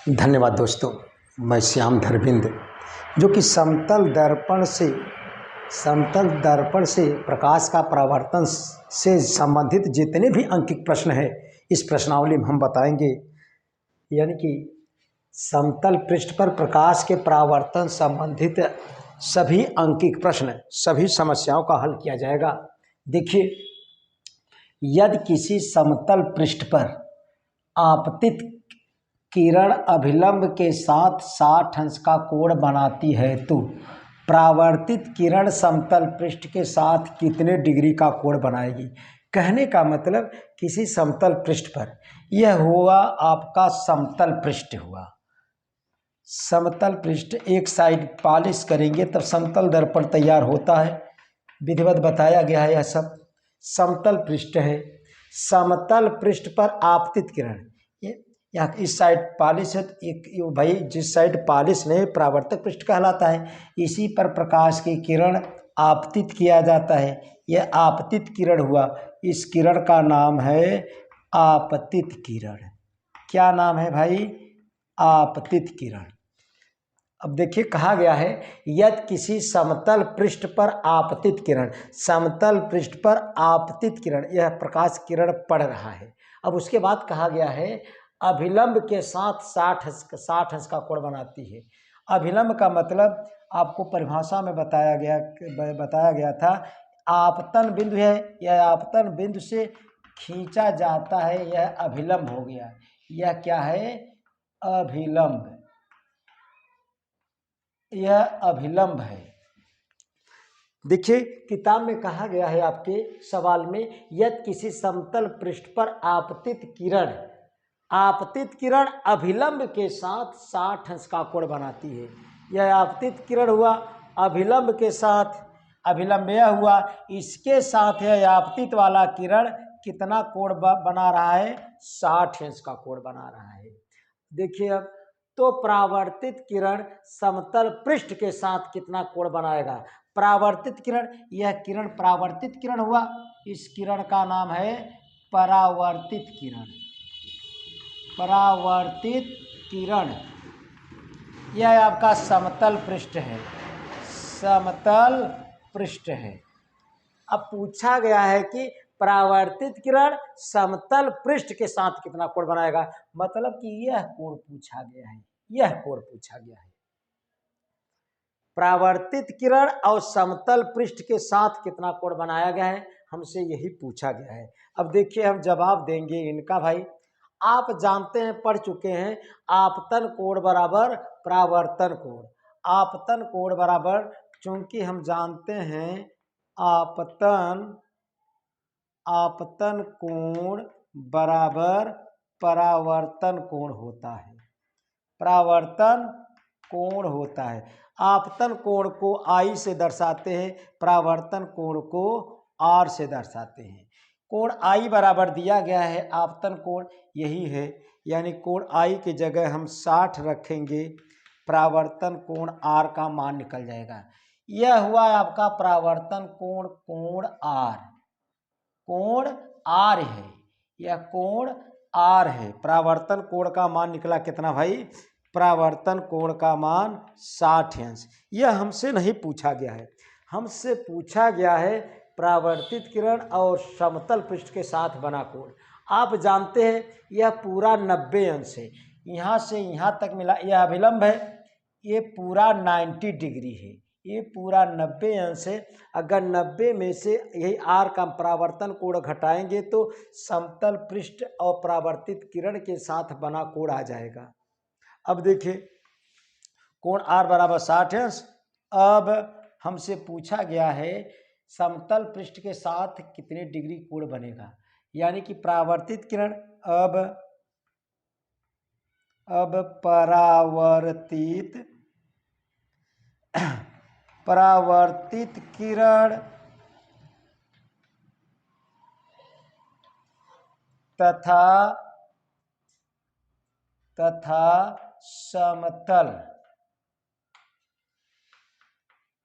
धन्यवाद दोस्तों। मैं श्याम धरविंद जो कि समतल दर्पण से प्रकाश का परावर्तन से संबंधित जितने भी अंकित प्रश्न है इस प्रश्नावली में हम बताएंगे। यानी कि समतल पृष्ठ पर प्रकाश के परावर्तन संबंधित सभी अंकित प्रश्न, सभी समस्याओं का हल किया जाएगा। देखिए, यदि किसी समतल पृष्ठ पर आपतित किरण अभिलंब के साथ 60 अंश का कोण बनाती है तो परावर्तित किरण समतल पृष्ठ के साथ कितने डिग्री का कोण बनाएगी। कहने का मतलब किसी समतल पृष्ठ पर, यह हुआ आपका समतल पृष्ठ हुआ। समतल पृष्ठ एक साइड पॉलिश करेंगे तब समतल दर्पण तैयार होता है, विधिवत बताया गया है। यह सब समतल पृष्ठ है। समतल पृष्ठ पर आपतित किरण, यहाँ इस साइड पॉलिश है, एक भाई जिस साइड पॉलिश नहीं परावर्तक पृष्ठ कहलाता है, इसी पर प्रकाश की किरण आपतित किया जाता है। यह आपतित किरण हुआ, इस किरण का नाम है आपतित किरण। क्या नाम है भाई? आपतित किरण। अब देखिए, कहा गया है यदि किसी समतल पृष्ठ पर आपतित किरण, समतल पृष्ठ पर आपतित किरण, यह प्रकाश किरण पड़ रहा है। अब उसके बाद कहा गया है अभिलंब के साथ 60 अंश का कोण बनाती है। अभिलंब का मतलब आपको परिभाषा में बताया गया था, आपतन बिंदु है, यह आपतन बिंदु से खींचा जाता है, यह अभिलंब हो गया। यह क्या है? अभिलंब। यह अभिलंब है। देखिए, किताब में कहा गया है आपके सवाल में, यदि किसी समतल पृष्ठ पर आपतित किरण अभिलंब के साथ 60 अंश का कोण बनाती है। यह आपतित किरण हुआ, अभिलंब के साथ, अभिलंब यह हुआ, इसके साथ यह आपतित वाला किरण कितना कोण बना रहा है? 60 अंश का कोण बना रहा है। देखिए, अब तो परावर्तित किरण समतल पृष्ठ के साथ कितना कोण बनाएगा? परावर्तित किरण, यह किरण परावर्तित किरण हुआ, इस किरण का नाम है परावर्तित किरण। परावर्तित किरण, यह आपका समतल पृष्ठ है, समतल पृष्ठ है। अब पूछा गया है कि परावर्तित किरण समतल पृष्ठ के साथ कितना कोण बनाएगा, मतलब कि यह कोण पूछा गया है, यह कोण पूछा गया है। परावर्तित किरण और समतल पृष्ठ के साथ कितना कोण बनाया गया है, हमसे यही पूछा गया है। अब देखिए, हम जवाब देंगे इनका। भाई, आप जानते हैं, पढ़ चुके हैं, आपतन कोण बराबर परावर्तन कोण। आपतन कोण बराबर, चूंकि हम जानते हैं आपतन कोण बराबर परावर्तन कोण होता है। परावर्तन कोण होता है। आपतन कोण को I से दर्शाते हैं, परावर्तन कोण को R से दर्शाते हैं। कोण I बराबर दिया गया है, आपतन कोण यही है, यानी कोण I की जगह हम 60 रखेंगे, परावर्तन कोण R का मान निकल जाएगा। यह हुआ आपका परावर्तन कोण, कोण R। कोण R है, यह कोण R है। परावर्तन कोण का मान निकला कितना भाई? परावर्तन कोण का मान 60 अंश। यह हमसे नहीं पूछा गया है, हमसे पूछा गया है परावर्तित किरण और समतल पृष्ठ के साथ बना कोण। आप जानते हैं यह पूरा 90 अंश है, यहाँ से यहाँ तक मिला, यह अभिलंब है, ये पूरा 90 डिग्री है, ये पूरा 90 अंश है। अगर 90 में से यही R का परावर्तन कोण घटाएंगे तो समतल पृष्ठ और परावर्तित किरण के साथ बना कोण आ जाएगा। अब देखिए, कोण R बराबर 60 अंश। अब हमसे पूछा गया है समतल पृष्ठ के साथ कितने डिग्री कोण बनेगा, यानी कि परावर्तित किरण, अब परावर्तित किरण तथा समतल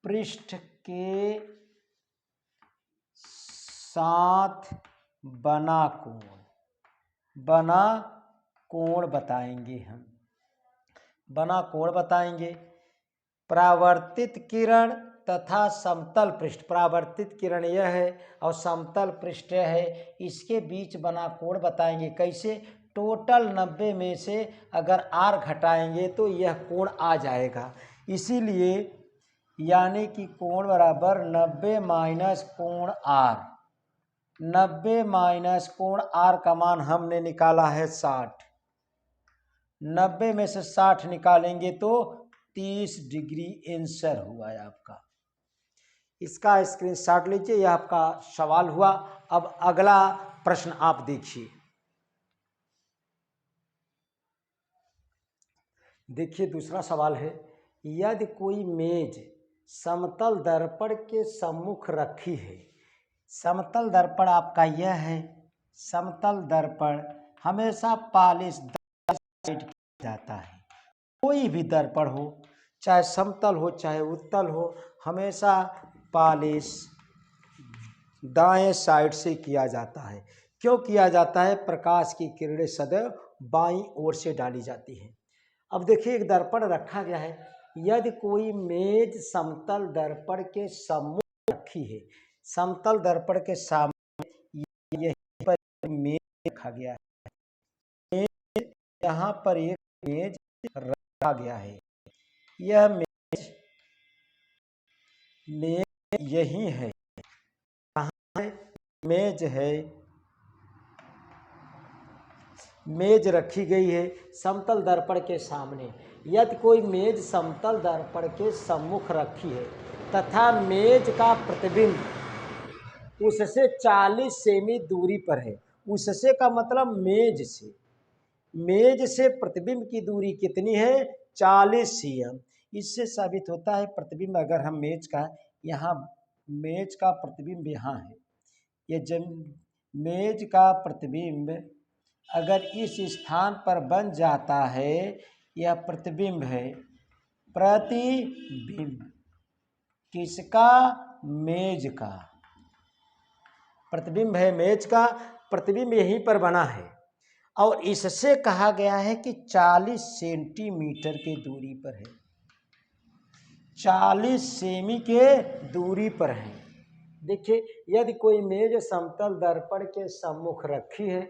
पृष्ठ के साथ बना कोण बताएंगे हम। बना कोण बताएंगे। परावर्तित किरण तथा समतल पृष्ठ, परावर्तित किरण यह है और समतल पृष्ठ है, इसके बीच बना कोण बताएंगे। कैसे? टोटल 90 में से अगर r घटाएंगे तो यह कोण आ जाएगा। इसीलिए यानी कि कोण बराबर 90 माइनस कोण r, 90 माइनस कोण r का मान हमने निकाला है 60। 90 में से 60 निकालेंगे तो 30 डिग्री आंसर हुआ है आपका। इसका स्क्रीनशॉट लीजिए, यह आपका सवाल हुआ। अब अगला प्रश्न आप देखिए। देखिए दूसरा सवाल है, यदि कोई मेज समतल दर्पण के सम्मुख रखी है। समतल दर्पण आपका यह है, समतल दर्पण हमेशा पॉलिश साइड किया जाता है। कोई भी दर्पण हो, चाहे समतल हो चाहे उत्तल हो, हमेशा पॉलिश दाएं साइड से किया जाता है। क्यों किया जाता है? प्रकाश की किरणें सदैव बाईं ओर से डाली जाती हैं। अब देखिए एक दर्पण रखा गया है, यदि कोई मेज समतल दर्पण के सम्मुख रखी है, समतल दर्पण के सामने यहीं पर मेज रखा गया है, यहाँ पर एक मेज रखा गया है, यह मेज यही है। कहाँ है? मेज है, मेज रखी गई है समतल दर्पण के सामने। यदि कोई मेज समतल दर्पण के सम्मुख रखी है तथा मेज का प्रतिबिंब उससे 40 सेमी दूरी पर है। उससे का मतलब मेज से, मेज से प्रतिबिंब की दूरी कितनी है? 40 cm। इससे साबित होता है प्रतिबिंब, अगर हम मेज का, यहाँ मेज का प्रतिबिंब यहाँ है, ये मेज का प्रतिबिंब अगर इस स्थान पर बन जाता है, यह प्रतिबिंब है। प्रतिबिंब किसका? मेज का। प्रतिबिंब है मेज का, प्रतिबिंब यहीं पर बना है और इससे कहा गया है कि 40 सेंटीमीटर की दूरी पर है, 40 सेमी के दूरी पर है। देखिए यदि कोई मेज समतल दर्पण के सम्मुख रखी है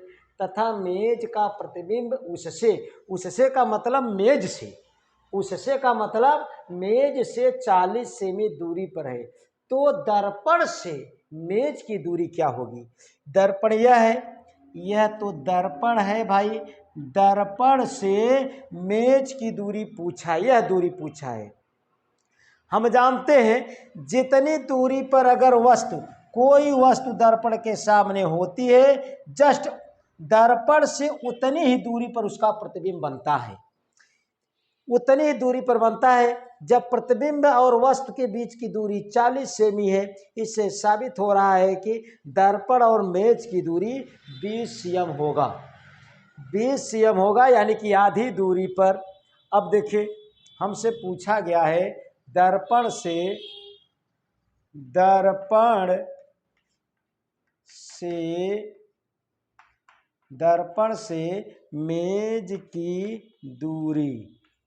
तथा मेज का प्रतिबिंब उससे का मतलब मेज से, उससे का मतलब मेज से 40 सेमी दूरी पर है, तो दर्पण से मेज की दूरी क्या होगी? दर्पण यह है, यह तो दर्पण है भाई, दर्पण से मेज की दूरी पूछा, यह दूरी पूछा है। हम जानते हैं जितनी दूरी पर अगर वस्तु, कोई वस्तु दर्पण के सामने होती है, जस्ट दर्पण से उतनी ही दूरी पर उसका प्रतिबिंब बनता है, उतनी ही दूरी पर बनता है। जब प्रतिबिंब और वस्तु के बीच की दूरी 40 सेमी है, इससे साबित हो रहा है कि दर्पण और मेज की दूरी 20 cm होगा, 20 cm होगा, यानी कि आधी दूरी पर। अब देखिए हमसे पूछा गया है दर्पण से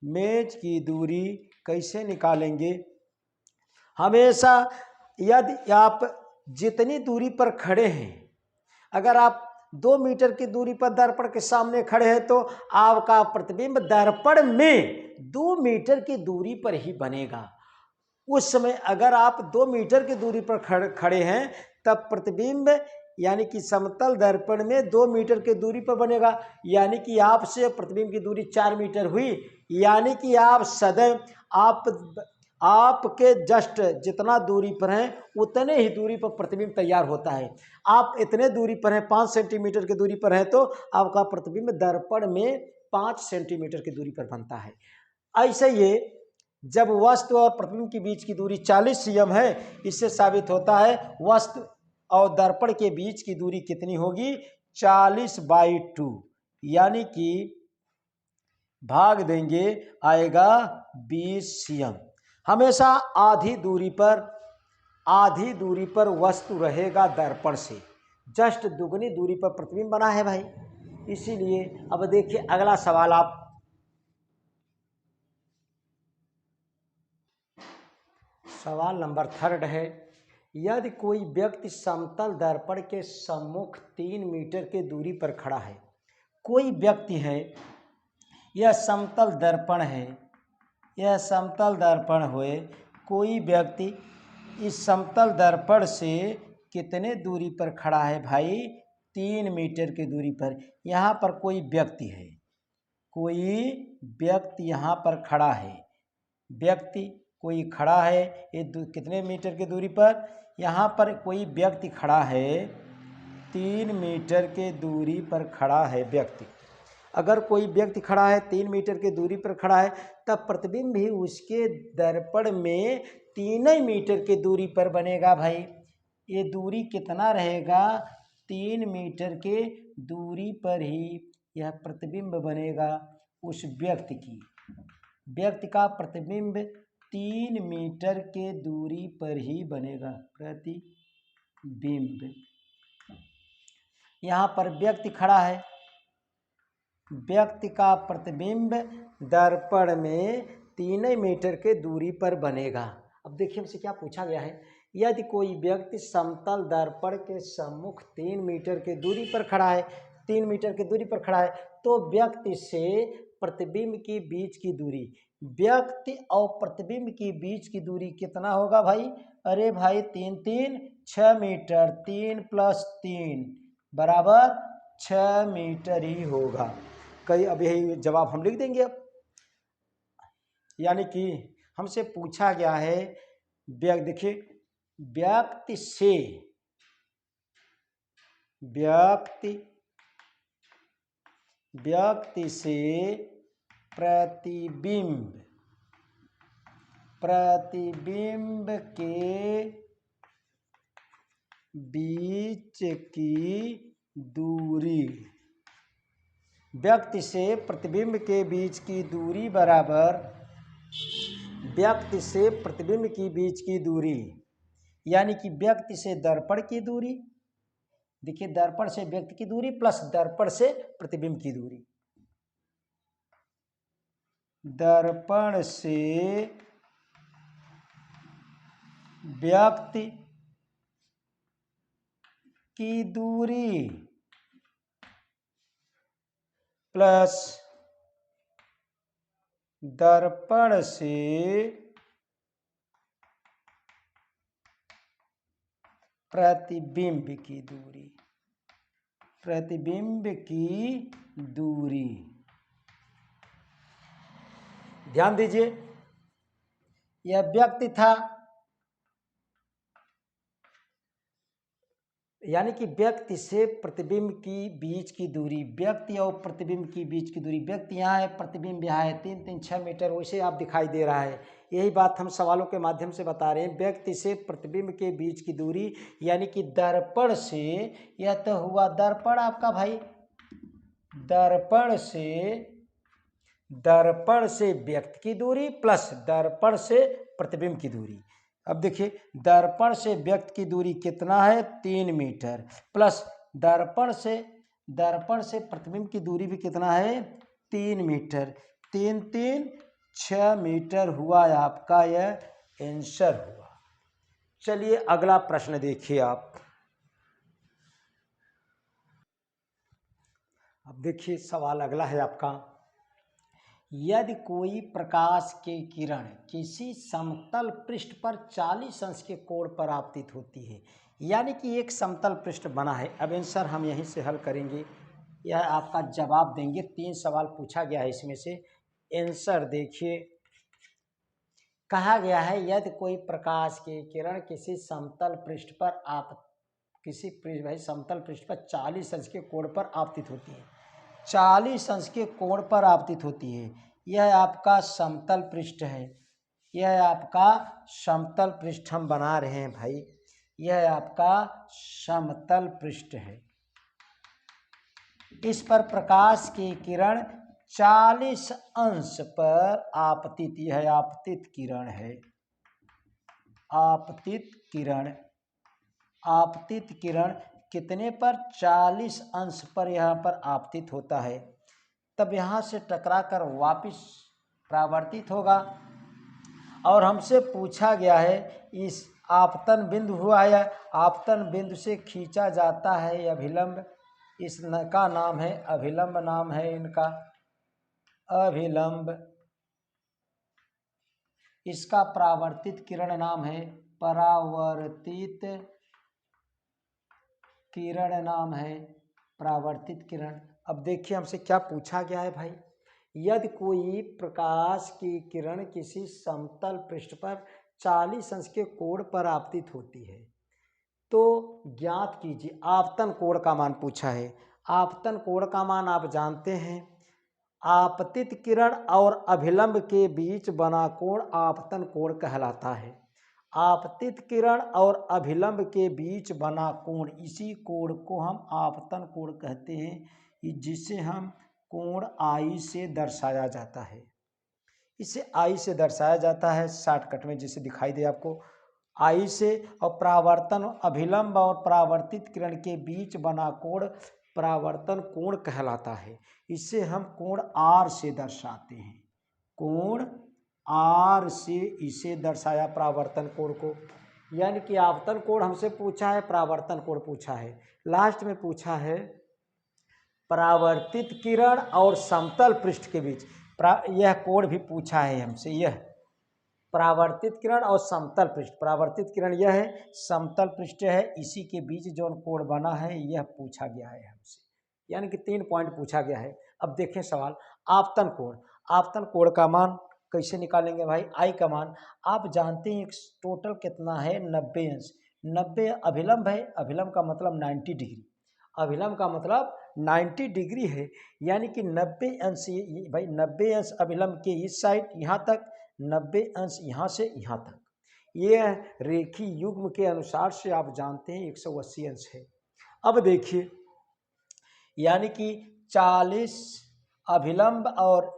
मेज की दूरी कैसे निकालेंगे? हमेशा यदि आप जितनी दूरी पर खड़े हैं, अगर आप 2 मीटर की दूरी पर दर्पण के सामने खड़े हैं तो आपका प्रतिबिंब दर्पण में 2 मीटर की दूरी पर ही बनेगा। उस समय अगर आप 2 मीटर की दूरी पर खड़े हैं तब प्रतिबिंब यानी कि समतल दर्पण में 2 मीटर की दूरी पर बनेगा, यानी कि आपसे प्रतिबिंब की दूरी 4 मीटर हुई, यानी कि आप सदैव आपके जस्ट जितना दूरी पर हैं उतने ही दूरी पर प्रतिबिंब तैयार होता है। आप इतने दूरी पर हैं, 5 सेंटीमीटर की दूरी पर है, तो आपका प्रतिबिंब दर्पण में 5 सेंटीमीटर की दूरी पर बनता है। ऐसे ये जब वस्तु और प्रतिबिंब के बीच की दूरी 40 cm है, इससे साबित होता है वस्तु और दर्पण के बीच की दूरी कितनी होगी? 40/2, यानी कि भाग देंगे आएगा 20 cm। हमेशा आधी दूरी पर वस्तु रहेगा दर्पण से, जस्ट दुगनी दूरी पर प्रतिबिंब बना है भाई। इसीलिए अब देखिए अगला सवाल आप, सवाल नंबर 3 है, यदि कोई व्यक्ति समतल दर्पण के सम्मुख 3 मीटर की दूरी पर खड़ा है। कोई व्यक्ति है, यह समतल दर्पण है, यह समतल दर्पण हुए, कोई व्यक्ति इस समतल दर्पण से कितने दूरी पर खड़ा है भाई? 3 मीटर की दूरी पर। यहाँ पर कोई व्यक्ति है, कोई व्यक्ति यहाँ पर खड़ा है, व्यक्ति कोई खड़ा है, ये कितने मीटर की दूरी पर? यहाँ पर कोई व्यक्ति खड़ा है, 3 मीटर के दूरी पर खड़ा है व्यक्ति। अगर कोई व्यक्ति खड़ा है 3 मीटर की दूरी पर खड़ा है, तब प्रतिबिंब भी उसके दर्पण में 3 मीटर की दूरी पर बनेगा भाई। ये दूरी कितना रहेगा? 3 मीटर के दूरी पर ही यह प्रतिबिंब बनेगा उस व्यक्ति की। व्यक्ति का प्रतिबिंब 3 मीटर के दूरी पर ही बनेगा प्रतिबिंब। यहाँ पर व्यक्ति खड़ा है, व्यक्ति का प्रतिबिंब दर्पण में 3 मीटर के दूरी पर बनेगा। अब देखिए हमसे क्या पूछा गया है, यदि कोई व्यक्ति समतल दर्पण के सम्मुख 3 मीटर की दूरी पर खड़ा है, 3 मीटर की दूरी पर खड़ा है, तो व्यक्ति से प्रतिबिंब के बीच की दूरी, व्यक्ति और प्रतिबिंब के बीच की दूरी कितना होगा भाई? अरे भाई 3 3 6 मीटर, 3 + 3 बराबर 6 मीटर ही होगा। कहीं अब यही जवाब हम लिख देंगे। अब यानी कि हमसे पूछा गया है, देखिए व्यक्ति से प्रतिबिंब के बीच की दूरी, व्यक्ति से प्रतिबिंब के बीच की दूरी बराबर व्यक्ति से प्रतिबिंब की बीच की दूरी, यानी कि व्यक्ति से दर्पण की दूरी, देखिए दर्पण से व्यक्ति की दूरी प्लस दर्पण से प्रतिबिंब की दूरी, दर्पण से व्यक्ति की दूरी प्लस दर्पण से प्रतिबिंब की दूरी, प्रतिबिंब की दूरी। ध्यान दीजिए, यह व्यक्ति था, यानी कि व्यक्ति से प्रतिबिंब की बीच की दूरी, व्यक्ति और प्रतिबिंब की बीच की दूरी, व्यक्ति यहाँ है, प्रतिबिंब यहाँ है, 3 3 6 मीटर वैसे आप दिखाई दे रहा है। यही बात हम सवालों के माध्यम से बता रहे हैं। व्यक्ति से प्रतिबिंब के बीच की दूरी, यानी कि दर्पण से, यह तो हुआ दर्पण आपका भाई, दर्पण से व्यक्ति की दूरी प्लस दर्पण से प्रतिबिंब की दूरी। अब देखिए दर्पण से व्यक्ति की दूरी कितना है? 3 मीटर प्लस दर्पण से प्रतिबिंब की दूरी भी कितना है? 3 मीटर। 3 3 6 मीटर हुआ आपका, यह आंसर हुआ। चलिए अगला प्रश्न देखिए आप। अब देखिए सवाल अगला है आपका, यदि कोई प्रकाश की किरण किसी समतल पृष्ठ पर 40 अंश के कोण पर आपतित होती है, यानी कि एक समतल पृष्ठ बना है। अब आंसर हम यहीं से हल करेंगे, यह आपका जवाब देंगे। 3 सवाल पूछा गया है, इसमें से आंसर देखिए। कहा गया है यदि कोई प्रकाश की किरण किसी समतल पृष्ठ पर समतल पृष्ठ पर 40 अंश के कोण पर आपतित होती है, 40 अंश के कोण पर आपतित होती है। यह आपका समतल पृष्ठ है, यह आपका समतल पृष्ठ हम बना रहे हैं भाई, यह आपका समतल पृष्ठ है। इस पर प्रकाश की किरण 40 अंश पर आपतित, यह आपतित किरण है, आपतित किरण कितने पर? 40 अंश पर यहाँ पर आपतित होता है। तब यहाँ से टकराकर वापस परावर्तित होगा और हमसे पूछा गया है इस आपतन बिंदु हुआ है, आपतन बिंदु से खींचा जाता है अभिलंब, इस का नाम है अभिलंब, नाम है इनका अभिलंब। इसका परावर्तित किरण नाम है परावर्तित किरण, नाम है परावर्तित किरण। अब देखिए हमसे क्या पूछा गया है भाई, यदि कोई प्रकाश की किरण किसी समतल पृष्ठ पर 40 अंश के कोण पर आपतित होती है तो ज्ञात कीजिए आपतन कोण का मान पूछा है। आपतन कोण का मान आप जानते हैं, आपतित किरण और अभिलंब के बीच बना कोण आपतन कोण कहलाता है। आपतित किरण और अभिलंब के बीच बना कोण, इसी कोण को हम आपतन कोण कहते हैं, जिसे हम कोण आई से दर्शाया जाता है। इसे आई से दर्शाया जाता है शॉर्टकट में, जिसे दिखाई दे आपको आई से। और परावर्तन अभिलंब और परावर्तित किरण के बीच बना कोण परावर्तन कोण कहलाता है। इसे हम कोण आर से दर्शाते हैं, कोण आर से इसे दर्शाया परावर्तन कोण को। यानी कि आपतन कोण हमसे पूछा है, परावर्तन कोण पूछा है, लास्ट में पूछा है परावर्तित किरण और समतल पृष्ठ के बीच, यह कोण भी पूछा है हमसे, यह परावर्तित किरण और समतल पृष्ठ, परावर्तित किरण यह है, समतल पृष्ठ है, इसी के बीच जो कोण बना है यह पूछा गया है हमसे। यानी कि 3 पॉइंट पूछा गया है। अब देखें सवाल, आपतन कोण, आपतन कोण का मान कैसे निकालेंगे भाई, आई का मान आप जानते हैं टोटल कितना है 90 अंश, 90 अभिलंब है, अभिलंब का मतलब 90 डिग्री, अभिलंब का मतलब 90 डिग्री है। यानी कि 90 अंश भाई 90 अंश अभिलंब के इस साइड यहाँ तक, 90 अंश यहाँ से यहाँ तक, ये रेखी युग्म के अनुसार से आप जानते हैं 180 अंश है। अब देखिए यानी कि 40 अभिलंब और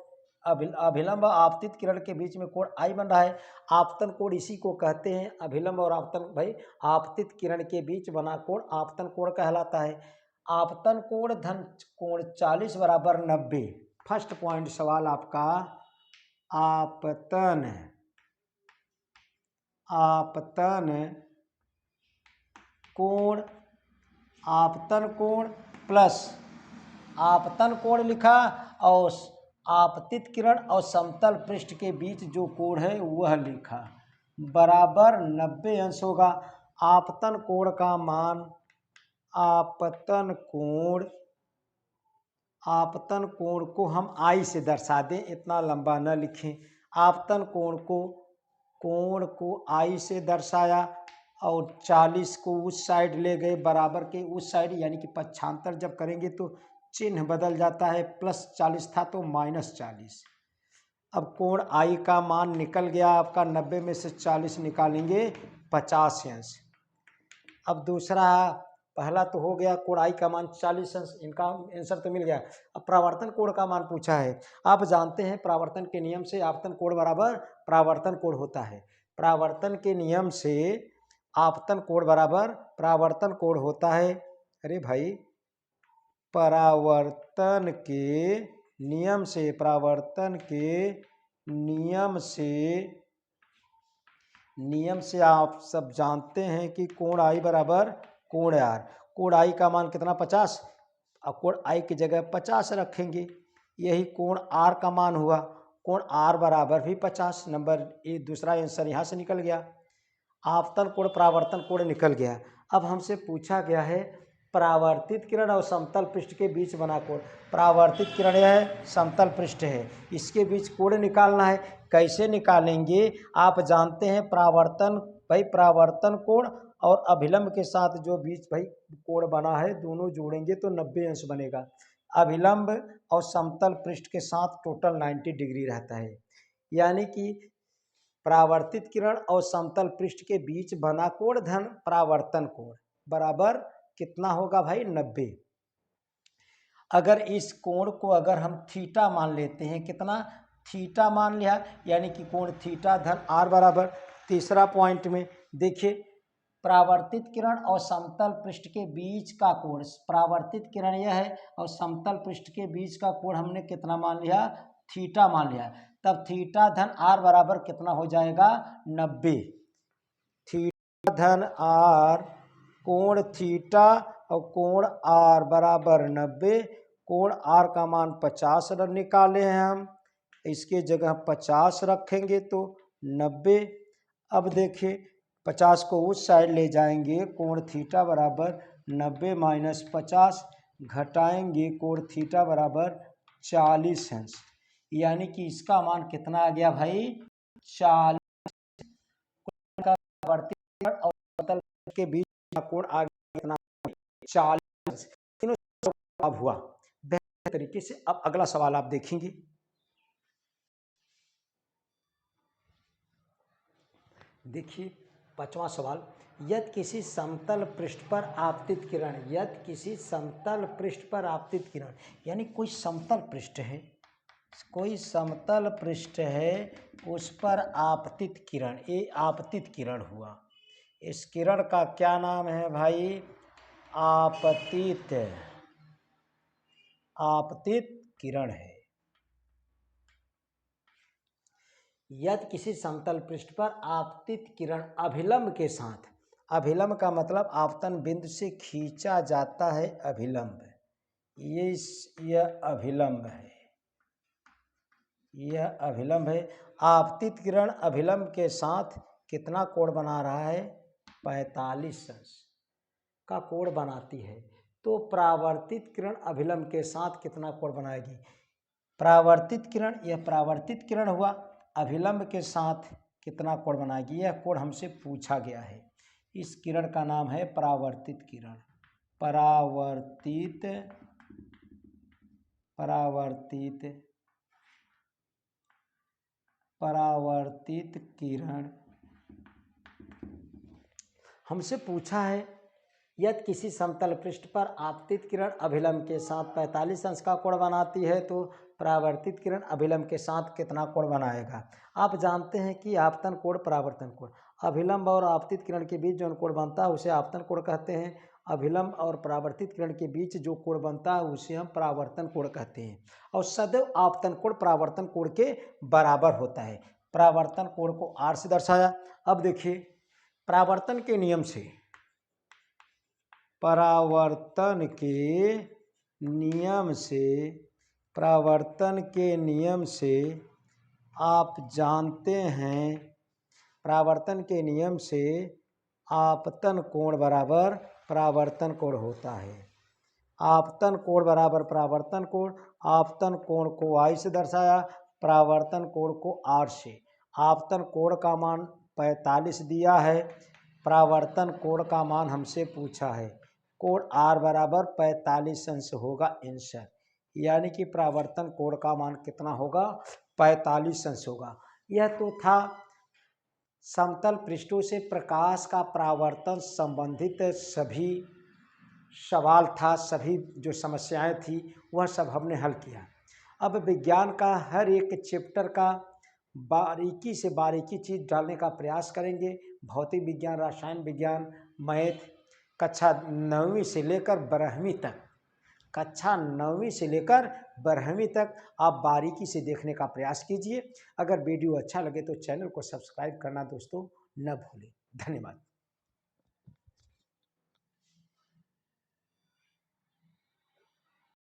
अभिलंब आपतित किरण के बीच में कोण आई बन रहा है। आपतन कोण इसी को कहते हैं, अभिलंब और आपतन भाई आपतित किरण के बीच बना कोण आपतन कोण कहलाता है। आपतन कोण धन कोण 40 बराबर 90। फर्स्ट पॉइंट सवाल आपका आपतन कोण, आपतन कोण प्लस आपतन कोण लिखा और आपतित किरण और समतल पृष्ठ के बीच जो कोण है वह लिखा, बराबर 90 अंश होगा। आपतन कोण का मान, आपतन कोण को हम आई से दर्शा दें, इतना लंबा न लिखें। आपतन कोण को आई से दर्शाया और 40 को उस साइड ले गए, बराबर के उस साइड, यानी कि पक्षांतर जब करेंगे तो चिन्ह बदल जाता है, +40 था तो -40। अब कोण आई का मान निकल गया आपका, 90 में से 40 निकालेंगे 50 अंश। अब दूसरा, पहला तो हो गया कोण आई का मान 40 अंश, इनका आंसर तो मिल गया। अब परावर्तन कोण का मान पूछा है। आप जानते हैं परावर्तन के नियम से आपतन कोण बराबर परावर्तन कोण होता है, परावर्तन के नियम से आपतन कोण बराबर परावर्तन कोण होता है। अरे भाई परावर्तन के नियम से, परावर्तन के नियम से आप सब जानते हैं कि कोण आई बराबर कोण आर। कोण आई का मान कितना 50, अब कोण आई की जगह 50 रखेंगे, यही कोण आर का मान हुआ। कोण आर बराबर भी 50, नंबर ए दूसरा आंसर यहाँ से निकल गया। आपतन कोण परावर्तन कोण निकल गया। अब हमसे पूछा गया है परावर्तित किरण और समतल पृष्ठ के बीच बना कोण, परावर्तित किरण है, समतल पृष्ठ है, इसके बीच कोण निकालना है। कैसे निकालेंगे, आप जानते हैं परावर्तन कोण और अभिलंब के साथ जो बीच भाई कोण बना है दोनों जोड़ेंगे तो 90 अंश बनेगा। अभिलंब और समतल पृष्ठ के साथ टोटल 90 डिग्री रहता है। यानी कि परावर्तित किरण और समतल पृष्ठ के बीच बना कोण धन परावर्तन कोण बराबर कितना होगा भाई 90। अगर इस कोण को अगर हम थीटा मान लेते हैं, कितना थीटा मान लिया, यानी कि कोण थीटा धन आर बराबर। तीसरा पॉइंट में देखिए परावर्तित किरण और समतल पृष्ठ के बीच का कोण, परावर्तित किरण यह है और समतल पृष्ठ के बीच का कोण हमने कितना मान लिया थीटा मान लिया, तब थीटा धन आर बराबर कितना हो जाएगा 90। थीटा धन आर, कोण थीटा और कोण आर बराबर 90। कोण आर का मान 50 निकाले हैं हम, इसके जगह 50 रखेंगे तो 90। अब देखिए 50 को उस साइड ले जाएंगे, कोण थीटा बराबर 90 माइनस 50 घटाएंगे, कोण थीटा बराबर 40 अंश, यानी कि इसका मान कितना आ गया भाई 40 का वर्ती और समतल के बीच का कोण आ गया कितना 40। तीनों जवाब हुआ बेहतर तरीके से। अब अगला सवाल आप देखेंगे, देखिए 5वां सवाल, यदि किसी समतल पृष्ठ पर आपतित किरण, यदि किसी समतल पृष्ठ पर आपतित किरण, यानी कोई समतल पृष्ठ है, कोई समतल पृष्ठ है उस पर आपतित किरण, ये आपतित किरण हुआ, इस किरण का क्या नाम है भाई आपतित, आपतित किरण है। यदि किसी समतल पृष्ठ पर आपतित किरण अभिलंब के साथ, अभिलंब का मतलब आपतन बिंदु से खींचा जाता है अभिलंब, यह अभिलंब है, यह अभिलंब है। आपतित किरण अभिलंब के साथ कितना कोण बना रहा है 45 अंश का कोण बनाती है, तो परावर्तित किरण अभिलंब के साथ कितना कोण बनाएगी, परावर्तित किरण, यह परावर्तित किरण हुआ, अभिलंब के साथ कितना कोण बनाएगी, यह कोण हमसे पूछा गया है। इस किरण का नाम है परावर्तित किरण, परावर्तित, परावर्तित, परावर्तित किरण हमसे पूछा है। यदि किसी समतल पृष्ठ पर आपतित किरण अभिलंब के साथ 45 अंश का कोण बनाती है, तो परावर्तित किरण अभिलंब के साथ कितना कोण बनाएगा। आप जानते हैं कि आपतन कोण परावर्तन कोण, अभिलंब और आपतित किरण के बीच जो कोण बनता है उसे आपतन कोण कहते हैं, अभिलंब और परावर्तित किरण के बीच जो कोण बनता है उसे हम परावर्तन कोण कहते हैं, और सदैव आपतन कोण परावर्तन कोण के बराबर होता है। परावर्तन कोण को आर से दर्शाया। अब देखिए परावर्तन के नियम से, परावर्तन के नियम से, परावर्तन के नियम से आप जानते हैं, परावर्तन के नियम से आपतन कोण बराबर परावर्तन कोण होता है। आपतन कोण बराबर परावर्तन कोण, आपतन कोण को आई से दर्शाया, परावर्तन कोण को आर से। आपतन कोण का मान 45 दिया है, परावर्तन कोण का मान हमसे पूछा है, कोण आर बराबर 45 अंश होगा आंसर, यानी कि परावर्तन कोण का मान कितना होगा 45 अंश होगा। यह तो था समतल पृष्ठों से प्रकाश का परावर्तन संबंधित सभी सवाल था, सभी जो समस्याएं थी वह सब हमने हल किया। अब विज्ञान का हर एक चैप्टर का बारीकी से बारीकी चीज़ डालने का प्रयास करेंगे। भौतिक विज्ञान, रसायन विज्ञान, मैथ, कक्षा 9वीं से लेकर 12वीं तक, कक्षा 9वीं से लेकर 12वीं तक आप बारीकी से देखने का प्रयास कीजिए। अगर वीडियो अच्छा लगे तो चैनल को सब्सक्राइब करना दोस्तों न भूलें। धन्यवाद।